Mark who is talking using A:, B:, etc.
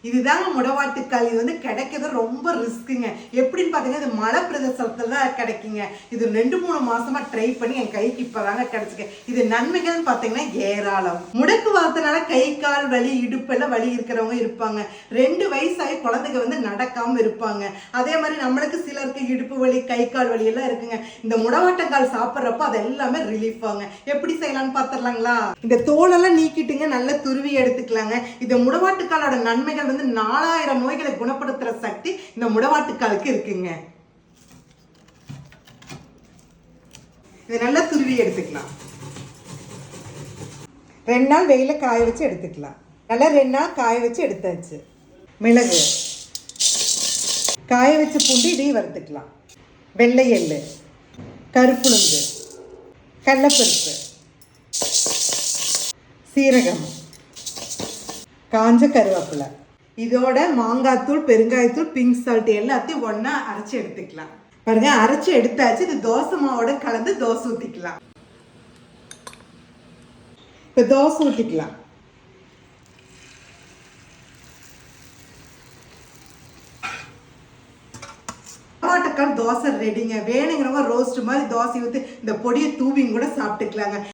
A: இதுதாங்க முடவாட்டுக்கால். இது வந்து கிடைக்கிறது ரொம்ப ரிஸ்க்குங்க. எப்படின்னு பார்த்தீங்கன்னா இது மலை பிரதேசத்தில் தான் கிடைக்குங்க. இது 2-3 மாசமா ட்ரை பண்ணி என் கைக்கு இப்பதாங்க கிடைச்சிருக்கு. இது நன்மைகள்னு பார்த்தீங்கன்னா ஏராளம். முடக்கு வாதத்தினால கை கால் வலி இடுப்பெல்லாம் வலி இருக்கிறவங்க இருப்பாங்க. 2 வயசாகி குழந்தைங்க வந்து நடக்காம இருப்பாங்க. அதே மாதிரி நம்மளுக்கு சிலருக்கு இடுப்பு வலி கை கால் வலி எல்லாம் இருக்குங்க. இந்த முடவாட்டுக்கால் சாப்பிட்றப்ப அது எல்லாமே ரிலீஃப் ஆகுங்க. எப்படி செய்யலாம்னு பார்த்துடலாங்களா? இந்த தோலெல்லாம் நீக்கிட்டுங்க நல்லா துருவி எடுத்துக்கலாங்க. இந்த முடவாட்டுக்காலோட நன்மைகள் வந்து 4000 நோய்களை குணப்படுத்துற சக்தி இந்த முடவாட்டுக்காலுக்கு இருக்குங்க. இதை நல்லா துருவி எடுத்துக்கலாம். 2 நாள் வெயில காய வச்சு எடுத்துக்கலாம். நல்லா 2 நாள் காய வச்சு எடுத்தாச்சு. மிளகு, காய வச்ச பூண்டு இதையும் வறுத்துக்கலாம். வெள்ளை எள்ளு, கருப்புளுந்து, கடலைப்பருப்பு, சீரகம், காஞ்ச கருவேப்பிலை, இதோட மாங்காய்த்தூள் பெருங்காயத்தூள் பிங்க் சால்ட் எல்லாத்தையும் ஒன்றா அரைச்சி எடுத்துக்கலாம். பாருங்க அரைச்சி எடுத்தாச்சு. இது தோசை மாவோட கலந்து தோசை ஊற்றிக்கலாம். இப்போ தோசை ஊற்றிக்கலாம். முடவாட்டுக்கால் தோசை ரெடிங்க. வேணுங்கிறவங்க ரோஸ்ட் மாதிரி தோசை ஊற்றி இந்த பொடியை தூவியும் கூட சாப்பிட்டுக்கலாங்க.